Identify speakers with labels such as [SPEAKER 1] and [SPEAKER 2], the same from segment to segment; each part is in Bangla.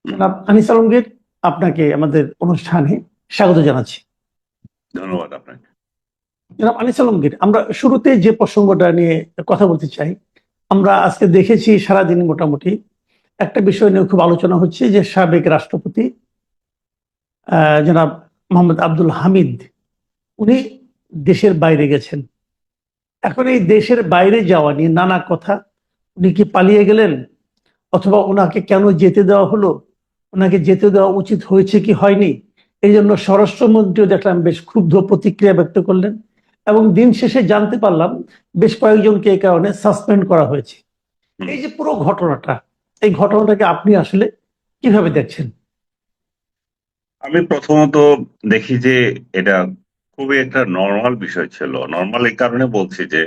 [SPEAKER 1] জনাব আনিস আলমগীর, আপনাকে আমাদের অনুষ্ঠানে স্বাগত জানাচ্ছি।
[SPEAKER 2] ধন্যবাদ আপনাকে।
[SPEAKER 1] জনাব আনিস আলমগীর, আমরা শুরুতে যে প্রসঙ্গটা নিয়ে কথা বলতে চাই, আমরা আজকে দেখেছি সারাদিন মোটামুটি একটা বিষয় নিয়ে খুব আলোচনা হচ্ছে যে সাবেক রাষ্ট্রপতি জনাব মোহাম্মদ আব্দুল হামিদ, উনি দেশের বাইরে গেছেন। এখন এই দেশের বাইরে যাওয়া নিয়ে নানা কথা। উনি কি পালিয়ে গেলেন, অথবা ওনাকে কেন যেতে দেওয়া হলো, ওনাকে যেতে দেওয়া উচিত হয়েছে কি হয়নি, এই জন্য স্বরাষ্ট্রমন্ত্রীও দেখলাম বেশ ক্ষুব্ধ প্রতিক্রিয়া ব্যক্ত করলেন। এবং দিন শেষে জানতে পারলাম বেশ কয়েকজনকে এই কারণে সাসপেন্ড করা হয়েছে। এই যে পুরো ঘটনাটা, এই ঘটনাটাকে আপনি আসলে কিভাবে দেখছেন?
[SPEAKER 2] আমি প্রথমত দেখি যে এটা খুবই একটা নর্মাল বিষয় ছিল। নর্মাল এই কারণে বলছি যে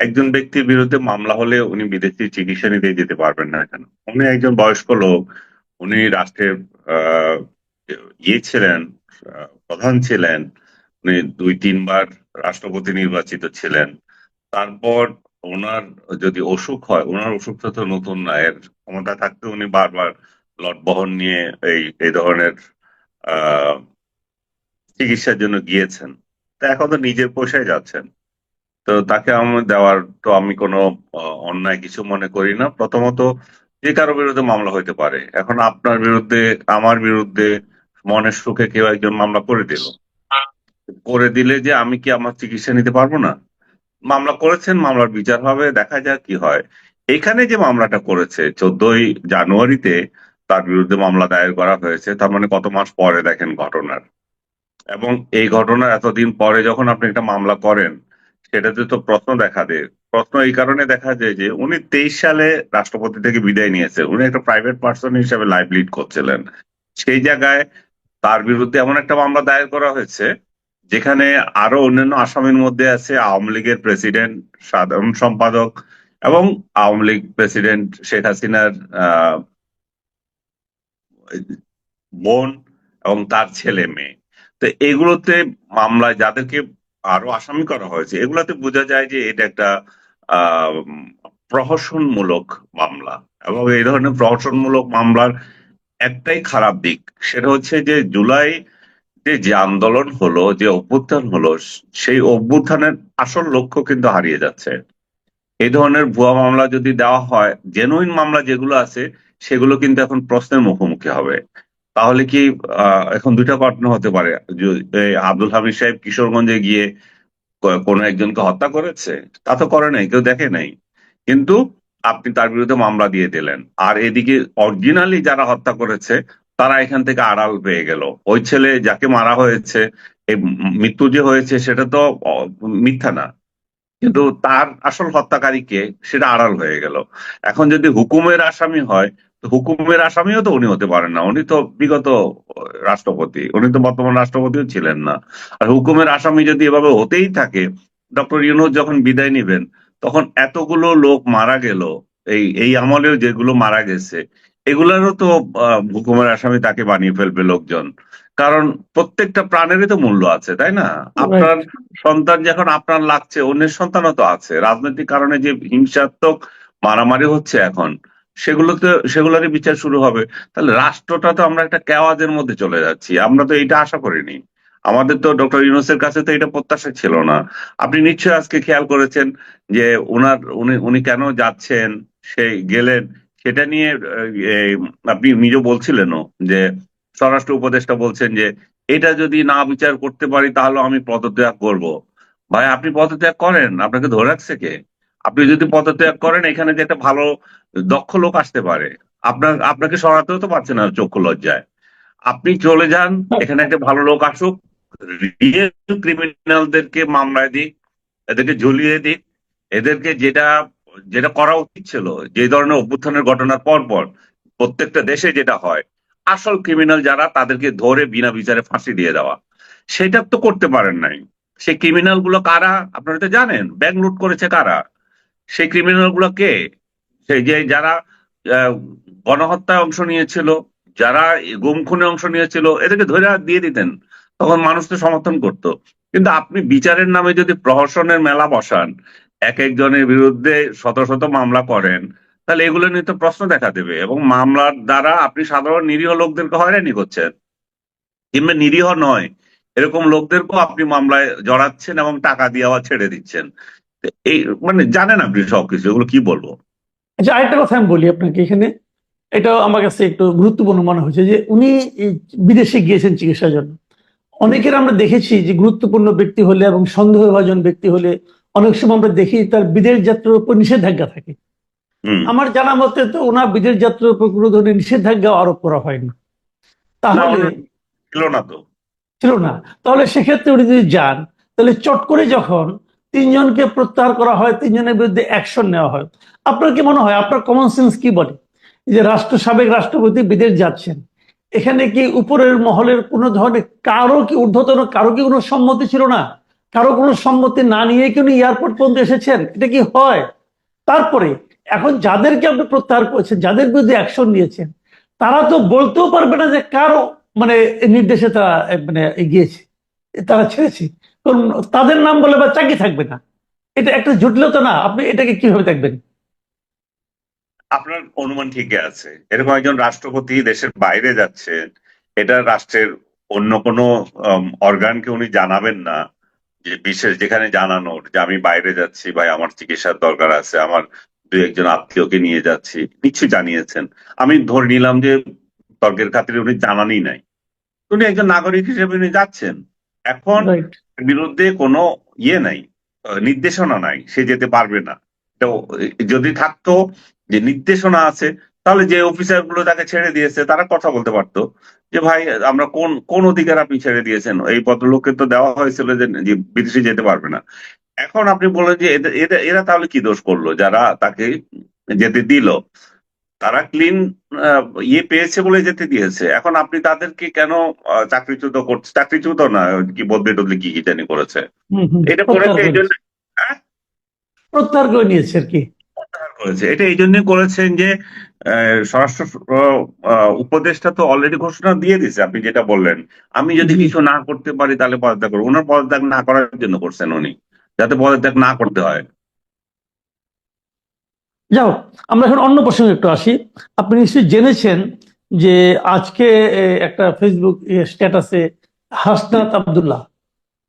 [SPEAKER 2] একজন ব্যক্তির বিরুদ্ধে মামলা হলে উনি বিদেশি চিকিৎসা নিতে যেতে পারবেন না কেন? উনি একজন বয়স্ক লোক, উনি রাষ্ট্রের আহ ইয়ে ছিলেন, প্রধান ছিলেন, উনি 2-3 বার রাষ্ট্রপতি নির্বাচিত ছিলেন। তারপর ওনার যদি অসুখ হয়, ওনার অসুখটা তো নতুন না, এর ক্ষমতা থাকতে উনি বারবার লট বহন নিয়ে এই এই ধরনের আহ চিকিৎসার জন্য গিয়েছেন। তা এখন তো নিজের পয়সায় যাচ্ছেন, তো তাকে আমার দেওয়ার তো আমি কোনো অন্যায় কিছু মনে করি না। প্রথমত, যে কারো বিরুদ্ধে মামলা হইতে পারে। এখন আপনার বিরুদ্ধে, আমার বিরুদ্ধে মনের সুখে কেউ একজন মামলা করে দিল, করে দিলে যে আমি কি আমার চিকিৎসা নিতে পারবো না? মামলা করেছেন, মামলার বিচার হবে, দেখা যাক কি হয়। এখানে যে মামলাটা করেছে 14ই জানুয়ারিতে, তার বিরুদ্ধে মামলা দায়ের করা হয়েছে, তার মানে কত মাস পরে দেখেন ঘটনার। এবং এই ঘটনার এতদিন পরে যখন আপনি একটা মামলা করেন, সেটাতে তো প্রশ্ন দেখা দেয়। প্রশ্ন এই কারণে দেখা যায় যে উনি 23 সালে রাষ্ট্রপতি থেকে বিদায় নিয়েছে, উনি একটা প্রাইভেট পার্সন হিসেবে লাইফ লিড করছিলেন। সেই জায়গায় তার বিরুদ্ধে এমন একটা মামলা দায়ের করা হয়েছে যেখানে আরো অন্যান্য আসামির মধ্যে আছে আওয়ামী লীগের প্রেসিডেন্ট, সাধারণ সম্পাদক, এবং আওয়ামী লীগ প্রেসিডেন্ট শেখ হাসিনার আহ বোন এবং তার ছেলে মেয়ে। তো এগুলোতে মামলায় যাদেরকে আরো আসামি করা হয়েছে, এগুলাতে বোঝা যায় যে এটা একটা আহ প্রহসনমূলক মামলা। এবং এই ধরনের প্রহসনমূলক মামলার একটাই খারাপ দিক, সেটা হচ্ছে যে জুলাই যে আন্দোলন হলো, যে অভ্যুত্থান হলো, সেই অভ্যুত্থানের আসল লক্ষ্য কিন্তু হারিয়ে যাচ্ছে। এই ধরনের ভুয়া মামলা যদি দেওয়া হয়, জেনুইন মামলা যেগুলো আছে সেগুলো কিন্তু এখন প্রশ্নের মুখোমুখি হবে। তাহলে কি এখন দুইটা ঘটনা হতে পারে। এই আব্দুল হামিদ সাহেব কিশোরগঞ্জে গিয়ে কোনো একজনকে হত্যা করেছে? তা তো করে নাই, কেউ দেখে নাই। কিন্তু আপনি তার বিরুদ্ধে মামলা দিয়ে দিলেন, আর এদিকে অরিজিনালি যারা হত্যা করেছে তারা এখান থেকে আড়াল পেয়ে গেল। ওই ছেলে যাকে মারা হয়েছে, এই মৃত্যু যে হয়েছে সেটা তো মিথ্যা না, কিন্তু তার আসল হত্যাকারী কে সেটা আড়াল হয়ে গেল। এখন যদি হুকুমের আসামি হয়, তো হুকুমের আসামিও তো উনি হতে পারেন না, উনি তো বিগত রাষ্ট্রপতি, উনি তো বর্তমান রাষ্ট্রপতিও ছিলেন না। আর হুকুমের আসামি যদি এভাবে হতেই থাকে, ডক্টর ইউনূস যখন বিদায় নিবেন তখন এতগুলো লোক মারা গেল, এই এই আমলেও যেগুলো মারা গেছে, এগুলারও তো হুকুমের আসামি তাকে বানিয়ে ফেলবে লোকজন। কারণ প্রত্যেকটা প্রাণেরই তো মূল্য আছে, তাই না?
[SPEAKER 1] রাইট।
[SPEAKER 2] আপনার সন্তান যখন আপনার লাগছে, অন্যের সন্তানও তো আছে। রাজনৈতিক কারণে যে হিংসাত্মক মারামারি হচ্ছে এখন, সেগুলোরই বিচার শুরু হবে। তাহলে রাষ্ট্রটা তো আমরা একটা কেওয়াজের মধ্যে চলে যাচ্ছি, আমরা তো এটা আশা করিনি। আমাদের তো ডক্টর ইউনূসের কাছে তো এটা প্রত্যাশা ছিল না। আপনি নিশ্চয়ই আজকে খেয়াল করেছেন যে উনি উনি কেন যাচ্ছেন, সেই গেলেন, সেটা নিয়ে এই, আপনি নিজে বলছিলেনও যে স্বরাষ্ট্র উপদেষ্টা বলছেন যে এটা যদি না বিচার করতে পারি তাহলে আমি পদত্যাগ করব। ভাই, আপনি পদত্যাগ করেন, আপনাকে ধরে রাখছে কে? আপনি যদি পদত্যাগ করেন, এখানে যে একটা ভালো দক্ষ লোক আসতে পারে, আপনাকে সরাতেও তো পারছে না চক্ষু লজ্জায়। আপনি চলে যান, এখানে একটা ভালো লোক আসুক, রিয়েল ক্রিমিনালদেরকে মামলায় দিক, এদেরকে ঝুলিয়ে দিক, এদেরকে যেটা যেটা করা উচিত ছিল, যে ধরনের অভ্যুত্থানের ঘটনার পর পর প্রত্যেকটা দেশে যেটা হয়, আসল ক্রিমিনাল যারা তাদেরকে ধরে বিনা বিচারে ফাঁসি দিয়ে দেওয়া, সেটা তো করতে পারেন নাই। সেই ক্রিমিনাল গুলো কারা আপনারা তো জানেন, ব্যাংক লুট করেছে কারা? সেই ক্রিমিনাল গুলো কে? সেই যে যারা আহ, গণহত্যায় অংশ নিয়েছিল, যারা গুম খুনে অংশ নিয়েছিল, এদেরকে ধরে দিয়ে দিতেন, তখন মানুষ তো সমর্থন করতো। কিন্তু আপনি বিচারের নামে যদি প্রহসনের মেলা বসান, এক একজনের বিরুদ্ধে শত শত মামলা করেন, তাহলে এগুলো নিয়ে তো প্রশ্ন দেখা দেবে, এবং মামলার দ্বারা আপনি সাধারণ নিরীহ লোকদেরকে হয়রানি করছেন, কিংবা নিরীহ নয় এরকম লোকদেরকেও আপনি মামলায় জড়াচ্ছেন এবং টাকা দিয়ে আবার ছেড়ে দিচ্ছেন। তো এই মানে জানেন আপনি সবকিছু, এগুলো কি বলবো।
[SPEAKER 1] আচ্ছা, আরেকটা কথা আমি বলি আপনাকে এখানে, এটাও আমার কাছে একটু গুরুত্বপূর্ণ মনে হয়েছে যে উনি এই বিদেশে গিয়েছেন চিকিৎসার জন্য। অনেকের আমরা দেখেছি যে গুরুত্বপূর্ণ ব্যক্তি হলে এবং সন্দেহভাজন ব্যক্তি হলে অনেক সময় আমরা দেখি তার বিদেশ যাত্রার উপর নিষেধাজ্ঞা থাকে।
[SPEAKER 2] হুম।
[SPEAKER 1] আমার জানা মতে তো ওনার বিদেশ যাত্রার উপর কোনো ধরনের নিষেধাজ্ঞা আরোপ করা হয়নি,
[SPEAKER 2] না,
[SPEAKER 1] তাহলে
[SPEAKER 2] ওনার ছিল না তো।
[SPEAKER 1] ছিল না। তাহলে সেক্ষেত্রে উনি যদি যান, তাহলে চট করে যখন তিনজনকে প্রত্যাহার করা হয়, তিনজনের বিরুদ্ধে অ্যাকশন নেওয়া হয়, আপনার কি মনে হয়, আপনার কমন সেন্স কি বলে যে সাবেক রাষ্ট্রপতি বিদেশ যাচ্ছেন, এখানে কি উপরের মহলের কোনো ধরনের কারো কি ঊর্ধ্বতন কারো কি কোনো সম্মতি ছিল না? কারো কোনো সম্মতি না নিয়ে কি উনি এয়ারপোর্ট পর্যন্ত এসেছেন? এটা কি হয়? তারপরে এখন যাদেরকে আপনি প্রত্যাহার করেছেন, যাদের বিরুদ্ধে অ্যাকশন নিয়েছেন, তারা তো বলতেও পারবে না যে কারো মানে নির্দেশে তারা মানে গিয়েছে, তারা ছেড়েছে, কারণ তাদের নাম বলে বা চাকরি থাকবে না। এটা একটা জটিলতা না? আপনি এটাকে কিভাবে দেখবেন?
[SPEAKER 2] আপনার অনুমান ঠিকই আছে, এরকম একজন রাষ্ট্রপতি দেশের বাইরে যাচ্ছে, এটা রাষ্ট্রের অন্য কোনো অর্গানকে উনি জানাবেন না, যে বিশেষ যেখানে জানানোর যে আমি বাইরে যাচ্ছি, ভাই আমার চিকিৎসার দরকার আছে, আমার দুই একজন আত্মীয়কে নিয়ে যাচ্ছি, নিশ্চয়ই জানিয়েছেন। আমি ধরে নিলাম যে তর্কের খাতিরে উনি জানানই নাই, উনি একজন নাগরিক হিসেবে উনি যাচ্ছেন। এখন
[SPEAKER 1] রাইট।
[SPEAKER 2] বিরুদ্ধে কোনো ইয়ে নাই, নির্দেশনা নাই, সে যেতে পারবে না। তো যদি থাকতো যে নির্দেশনা আছে, তাহলে যে অফিসার গুলো তাকে ছেড়ে দিয়েছে তারা কথা বলতে পারতো যে ভাই আমরা কোন কোন অধিকার আপনি ছেড়ে দিয়েছেন, এই ভদ্রলোককে তো দেওয়া হয়েছিল যে বিদেশে যেতে পারবে না। এখন আপনি বলেন যে এরা তাহলে কি দোষ করলো যারা তাকে যেতে দিল, তারা ক্লিন ইয়ে পেয়েছে বলে যেতে দিয়েছে। এখন আপনি তাদেরকে কেন চাকরিচ্যুত করছে, চাকরিচ্যুত না কি বদলে টদলে কি কি জানি করেছে,
[SPEAKER 1] হম হম,
[SPEAKER 2] এটা
[SPEAKER 1] প্রত্যাহার
[SPEAKER 2] করেছে
[SPEAKER 1] করে
[SPEAKER 2] এই জন্য।
[SPEAKER 1] নিয়েছে।
[SPEAKER 2] হ্যাঁ,
[SPEAKER 1] প্রত্যাহার করে নিয়েছে আর কি।
[SPEAKER 2] প্রত্যাহার করেছে, এটা এই জন্য করেছেন যে স্বরাষ্ট্র উপদেষ্টা তো অলরেডি ঘোষণা দিয়ে দিছে, আপনি যেটা বললেন, আমি যদি
[SPEAKER 1] জি।
[SPEAKER 2] কিছু না করতে পারি তাহলে পদত্যাগ করবো। ওনার পদত্যাগ না করার জন্য করছেন উনি, যাতে পদত্যাগ না করতে হয়।
[SPEAKER 1] যাও, আমরা এখন অন্য প্রসঙ্গে একটু আসি। আপনি নিশ্চয়ই জেনেছেন যে আজকে একটা ফেসবুক স্ট্যাটাসে হাসনাত আব্দুল্লাহ,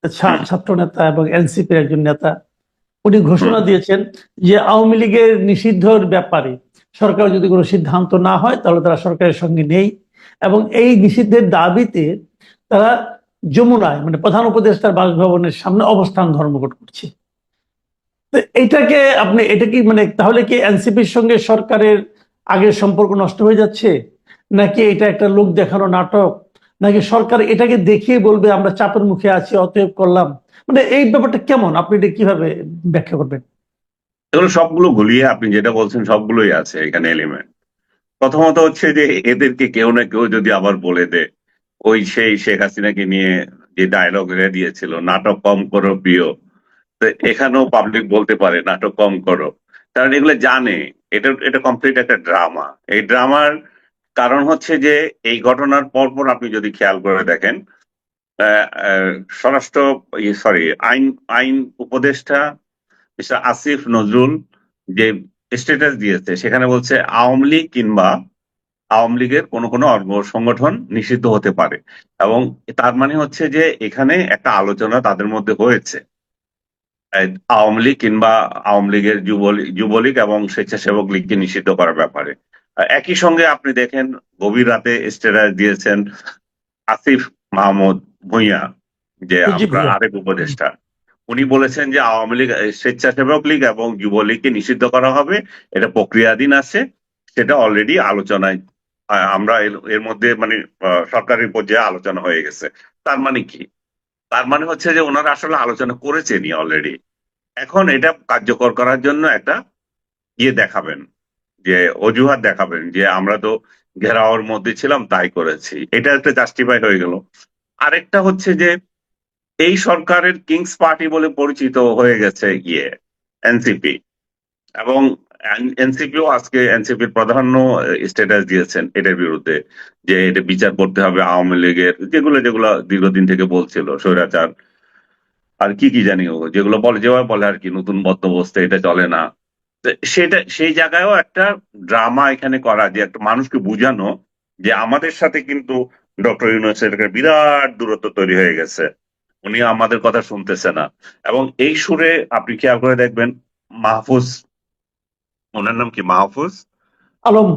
[SPEAKER 2] হুম।
[SPEAKER 1] ছাত্র নেতা এবং এনসিপির একজন নেতা, উনি
[SPEAKER 2] হুম।
[SPEAKER 1] ঘোষণা দিয়েছেন যে আওয়ামী লীগের নিষিদ্ধর ব্যাপারে সরকার যদি কোনো সিদ্ধান্ত না হয় তাহলে তারা সরকারের সঙ্গে নেই, এবং এই নিষিদ্ধের দাবিতে তারা যমুনায় মানে প্রধান উপদেষ্টার বাসভবনের সামনে অবস্থান ধর্মঘট করছে। তো এইটাকে আপনি, এটা কি মানে তাহলে কি এনসিপির সঙ্গে সরকারের আগের সম্পর্ক নষ্ট হয়ে যাচ্ছে, নাকি এটা একটা লোক দেখানো নাটক, নাকি সরকার এটাকে দেখিয়ে বলবে আমরা চাপের মুখে আছি অতএব করলাম? মানে এই ব্যাপারটা কেমন, আপনি এটা কিভাবে ব্যাখ্যা করবেন?
[SPEAKER 2] এগুলো সবগুলো গুলিয়ে আপনি যেটা বলছেন সবগুলোই আছে এখানে এলিমেন্ট। প্রথমত হচ্ছে যে এদেরকে কেউ না কেউ যদি আবার বলে দে, ওই সেই শেখ হাসিনাকে নিয়ে যে ডায়লগ দিয়েছিল, নাটক কম করো প্রিয়, তো এখানেও পাবলিক বলতে পারে নাটক কম করো, কারণ এগুলো জানে এটা এটা কমপ্লিট একটা ড্রামা। এই ড্রামার কারণ হচ্ছে যে এই ঘটনার পরপর আপনি যদি খেয়াল করে দেখেন, আহ, আহ, স্বরাষ্ট্র সরি আইন আইন উপদেষ্টা মিস্টার আসিফ নজরুল যে স্ট্যাটাস দিয়েছে, সেখানে বলছে আওয়ামী লীগ কিংবা আওয়ামী লীগের কোনো কোনো অঙ্গ সংগঠন নিষিদ্ধ হতে পারে, এবং তার মানে হচ্ছে যে এখানে একটা আলোচনা তাদের মধ্যে হয়েছে আওয়ামী লীগ কিংবা আওয়ামী লীগের যুবলীগ এবং স্বেচ্ছাসেবক লীগকে নিষিদ্ধ করার ব্যাপারে। একই সঙ্গে আপনি দেখেন গভীর রাতে স্ট্যাটাস দিয়েছেন আসিফ মাহমুদ ভুঁইয়া, যে
[SPEAKER 1] জি
[SPEAKER 2] আমরা
[SPEAKER 1] ভাইয়া।
[SPEAKER 2] আরেক উপদেষ্টা, উনি বলেছেন যে আওয়ামী লীগ স্বেচ্ছাসেবক লীগ এবং যুবলীগকে নিষিদ্ধ করা হবে, এটা প্রক্রিয়াধীন আছে, সেটা অলরেডি আলোচনায়, আমরা এর মধ্যে মানে সরকারি পর্যায়ে আলোচনা হয়ে গেছে। তার মানে কি? তার মানে হচ্ছে যে ওনারা আসলে আলোচনা করেছেনই অলরেডি। এখন এটা কার্যকর করার জন্য একটা ইয়ে দেখাবেন, যে অজুহাত দেখাবেন যে আমরা তো ঘেরাওয়ের মধ্যে ছিলাম তাই করেছি, এটা একটা জাস্টিফাই হয়ে গেল। আরেকটা হচ্ছে যে এই সরকারের কিংস পার্টি বলে পরিচিত হয়ে গেছে ইয়ে এনসিপি, এবং এনসিপিও আজকে এনসিপির প্রধান্য স্ট্যাটাস দিয়েছেন এটার বিরুদ্ধে, যে এটা বিচার করতে হবে আওয়ামী লীগের যেগুলো যেগুলো দীর্ঘদিন থেকে বলছিল, স্বৈরাচার আর কি কি জানি, যেগুলো বলে যেভাবে বলে আর কি, নতুন বন্দোবস্ত এটা চলে না, তো সেটা সেই জায়গায়ও একটা ড্রামা এখানে করা, যে একটা মানুষকে বোঝানো যে আমাদের সাথে কিন্তু ডক্টর ইউনূসের একটা বিরাট দূরত্ব তৈরি হয়ে গেছে, উনি আমাদের কথা শুনতেছে না। এবং এই সুরে আপনি খেয়াল করে দেখবেন, মাহফুজ, ওনার নাম কি, মাহফুজ
[SPEAKER 1] আলম,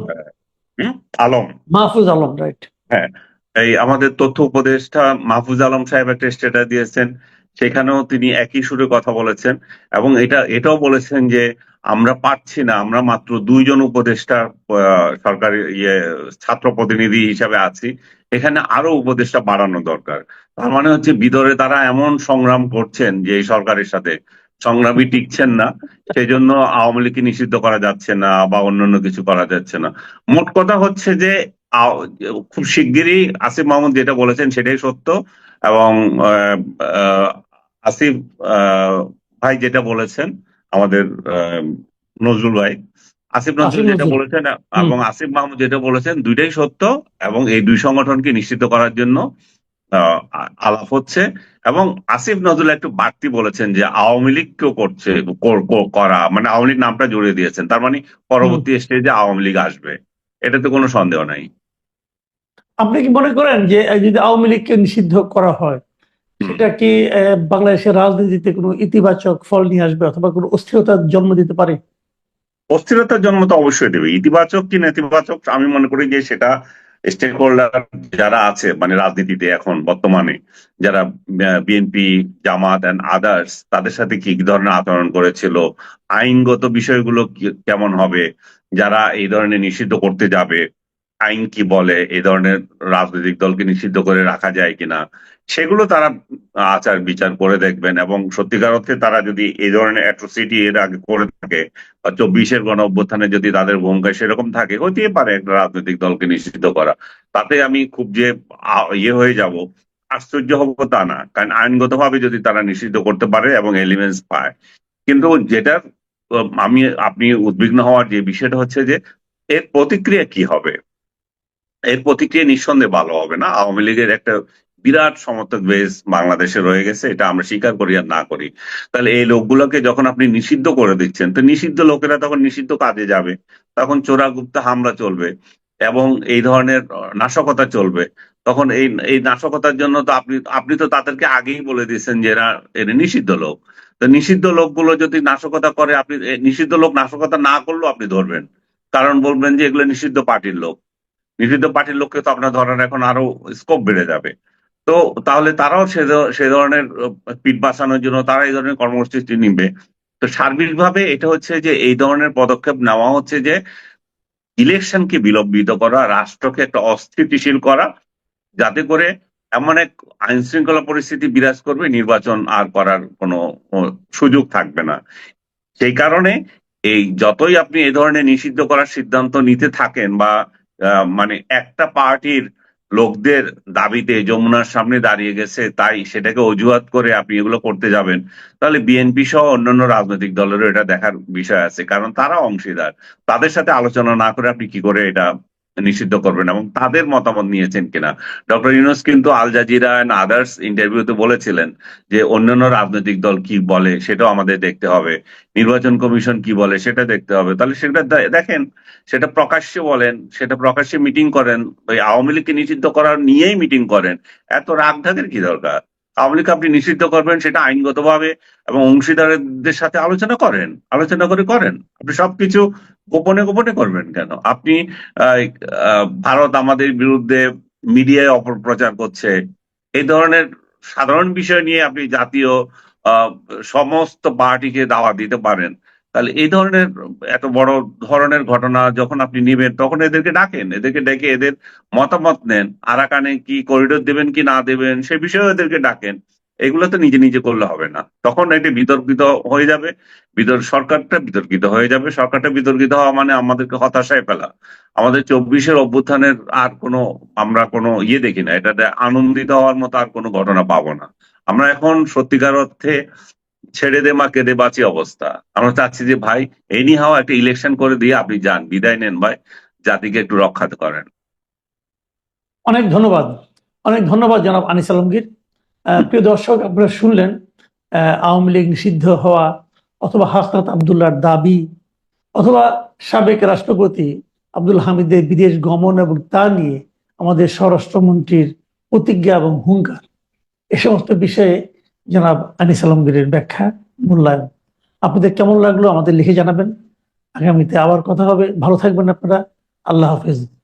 [SPEAKER 2] হুম, আলম,
[SPEAKER 1] মাহফুজ আলম, রাইট।
[SPEAKER 2] হ্যাঁ, এই আমাদের তথ্য উপদেষ্টা মাহফুজ আলম সাহেব একটা স্ট্যাটাস দিয়েছেন, সেখানেও তিনি একই সুরে কথা বলেছেন। এবং এটাও বলেছেন যে আমরা পাচ্ছি না, আমরা মাত্র 2 জন উপদেষ্টা সরকারি ছাত্র প্রতিনিধি হিসাবে আছি, এখানে আরো উপদেষ্টা বাড়ানো দরকার। তার মানে হচ্ছে ভিতরে তারা এমন সংগ্রাম করছেন যে এই সরকারের সাথে সংগ্রামী টিকছেন না, সেই জন্য আওয়ামী লীগকে নিষিদ্ধ করা যাচ্ছে না বা অন্যান্য কিছু করা যাচ্ছে না। মোট কথা হচ্ছে যে খুব শিগগিরই আসিফ মাহমুদ যেটা বলেছেন সেটাই সত্য। এবং আহ, আহ, আসিফ ভাই যেটা বলেছেন, আমাদের আহ, নজরুল ভাই, আসিফ নজরুল
[SPEAKER 1] আসিফ
[SPEAKER 2] যেটা
[SPEAKER 1] নজরুল।
[SPEAKER 2] বলেছেন
[SPEAKER 1] হুম।
[SPEAKER 2] এবং আসিফ মাহমুদ যেটা বলেছেন, দুইটাই সত্য। এবং এই দুই সংগঠনকে নিশ্চিত করার জন্য আলাপ হচ্ছে। এবং আসিফ নজরুল একটু বাড়তি বলেছেন যে আওয়ামী লীগকেও করছে, করা মানে আওয়ামী লীগ নামটা জড়িয়ে দিয়েছেন, তার মানে
[SPEAKER 1] হুম।
[SPEAKER 2] পরবর্তী স্টেজে আওয়ামী লীগ আসবে, এটাতে কোনো সন্দেহ নাই।
[SPEAKER 1] আপনি কি মনে করেন যে যদি আওয়ামী লীগকে নিষিদ্ধ করা হয়,
[SPEAKER 2] হুম।
[SPEAKER 1] সেটা কি বাংলাদেশের রাজনীতিতে কোনো ইতিবাচক ফল নিয়ে আসবে অথবা কোনো অস্থিরতার জন্ম দিতে পারে?
[SPEAKER 2] অস্থিরতার জন্ম তো অবশ্যই দেবে। ইতিবাচক কি নেতিবাচক, আমি মনে করি যে সেটা স্টেক হোল্ডার যারা আছে মানে রাজনীতিতে এখন বর্তমানে, যারা বিএনপি, জামাত এন্ড আদার্স, তাদের সাথে কি কি ধরনের আচরণ করেছিল, আইনগত বিষয়গুলো কেমন হবে, যারা এই ধরনের নিষিদ্ধ করতে যাবে, আইন কি বলে, এই ধরনের রাজনৈতিক দলকে নিষিদ্ধ করে রাখা যায় কিনা, সেগুলো তারা আচার বিচার করে দেখবেন। এবং সত্যিকার অর্থে তারা যদি এই ধরনের অ্যাট্রোসিটি এর আগে করে থাকে, বা 24-এর গণ অভ্যুত্থানে যদি তাদের ভূমিকা সেরকম থাকে, হতেই পারে একটা রাজনৈতিক দলকে নিষিদ্ধ করা। তাতে আমি খুব যে ইয়ে হয়ে যাব, আশ্চর্য হব তা না, কারণ আইনগতভাবে যদি তারা নিষিদ্ধ করতে পারে এবং এলিমেন্টস পায়। কিন্তু যেটা আমি আপনি উদ্বিগ্ন হওয়ার যে বিষয়টা হচ্ছে যে এর প্রতিক্রিয়া কি হবে। এর প্রতিক্রিয়া নিঃসন্দেহে ভালো হবে না। আওয়ামী লীগের একটা বিরাট সমর্থক বেস বাংলাদেশে রয়ে গেছে, এটা আমরা স্বীকার করি আর না করি। তাহলে এই লোকগুলোকে যখন আপনি নিষিদ্ধ করে দিচ্ছেন, তো নিষিদ্ধ লোকেরা তখন নিষিদ্ধ কাজে যাবে, তখন চোরাগুপ্তা হামলা চলবে এবং এই ধরনের নাশকতা চলবে। তখন এই নাশকতার জন্য তো আপনি আপনি তো তাদেরকে আগেই বলে দিয়েছেন যে এরা নিষিদ্ধ লোক। তো নিষিদ্ধ লোকগুলো যদি নাশকতা করে, আপনি নিষিদ্ধ লোক নাশকতা না করলেও আপনি ধরবেন, কারণ বলবেন যে এগুলো নিষিদ্ধ পার্টির লোক। নিষিদ্ধ পার্টির লোককে তো আপনার ধরার এখন আরো স্কোপ বেড়ে যাবে। তো তাহলে তারাও সে ধরনের পিঠ বাঁচানোর জন্য তারা এই ধরনের কর্মসূচি নিবে। তো সার্বিকভাবে এটা হচ্ছে যে এই ধরনের পদক্ষেপ নেওয়া হচ্ছে যে ইলেকশনকে বিলম্বিত করা, রাষ্ট্রকে একটা অস্থিতিশীল করা, যাতে করে এমন এক আইন শৃঙ্খলা পরিস্থিতি বিরাজ করবে, নির্বাচন আর করার কোনো সুযোগ থাকবে না। সেই কারণে এই যতই আপনি এই ধরনের নিষিদ্ধ করার সিদ্ধান্ত নিতে থাকেন, বা মানে একটা পার্টির লোকদের দাবিতে যমুনার সামনে দাঁড়িয়ে গেছে তাই সেটাকে অজুহাত করে আপনি এগুলো করতে যাবেন, তাহলে বিএনপি সহ অন্যান্য রাজনৈতিক দলেরও এটা দেখার বিষয় আছে, কারণ তারা অংশীদার। তাদের সাথে আলোচনা না করে আপনি কি করে এটা নিষিদ্ধ করবেন, এবং তাদের মতামত নিয়েছেন কিনা। ডক্টর ইউনূস কিন্তু আল জাজিরা এন্ড আদার্স ইন্টারভিউতে বলেছিলেন যে অন্যান্য রাজনৈতিক দল কি বলে সেটাও আমাদের দেখতে হবে, নির্বাচন কমিশন কি বলে সেটা দেখতে হবে। তাহলে সেটা দেখেন, সেটা প্রকাশ্যে বলেন, সেটা প্রকাশ্যে মিটিং করেন, ওই আওয়ামী লীগকে নিষিদ্ধ করার নিয়েই মিটিং করেন। এত রাগ ঢাকের কি দরকার? আওয়ামী লীগকে আপনি নিষিদ্ধ করবেন, সেটা আইনগতভাবে এবং অংশীদারদের সাথে আলোচনা করেন, আলোচনা করে করেন। আপনি সবকিছু গোপনে গোপনে করবেন কেন? আপনি আহ, ভারত আমাদের বিরুদ্ধে মিডিয়ায় অপপ্রচার করছে, এই ধরনের সাধারণ বিষয় নিয়ে আপনি জাতীয় আহ, সমস্ত পার্টিকে দাওয়াত দিতে পারেন। তাহলে এই ধরনের এত বড় ধরনের ঘটনা যখন আপনি নিবেন, তখন এদেরকে ডাকেন, এদেরকে ডেকে এদের মতামত নেন, আরাকানে কি করিডোর দেবেন কি না দেবেন সে বিষয়ে এদেরকে ডাকেন। এগুলো তো নিজে নিজে করলে হবে না, তখন এটি বিতর্কিত হয়ে যাবে। সরকারটা বিতর্কিত হয়ে যাবে, সরকারটা বিতর্কিত হওয়া মানে আমাদেরকে হতাশায় ফেলা। আমাদের 24-এর অভ্যুত্থানের আর কোনো, আমরা কোনো দেখি না, এটাতে আনন্দিত হওয়ার মতো আর কোনো ঘটনা পাবো না। আমরা এখন সত্যিকার অর্থে ছেড়ে দে মা কেঁদে বাঁচি অবস্থা। আমরা চাচ্ছি যে ভাই এনি হাও একটা ইলেকশন করে দিয়ে আপনি যান, বিদায় নেন ভাই, জাতিকে একটু রক্ষা করেন।
[SPEAKER 1] অনেক ধন্যবাদ, অনেক ধন্যবাদ জনাব আনিস আলমগীর। প্রিয় দর্শক, আপনারা শুনলেন আওয়ামী লীগ নিষিদ্ধ হওয়া অথবা হাসনাত আবদুল্লাহর দাবি, অথবা সাবেক রাষ্ট্রপতি আব্দুল হামিদের বিদেশ গমন এবং তা নিয়ে আমাদের স্বরাষ্ট্রমন্ত্রীর প্রতিজ্ঞা এবং হুঙ্কার, এ সমস্ত বিষয়ে জনাব আনিস আলমগীরের ব্যাখ্যা, মূল্যায়ন আপনাদের কেমন লাগলো আমাদের লিখে জানাবেন। আগামীতে আবার কথা হবে। ভালো থাকবেন আপনারা। আল্লাহ হাফেজ।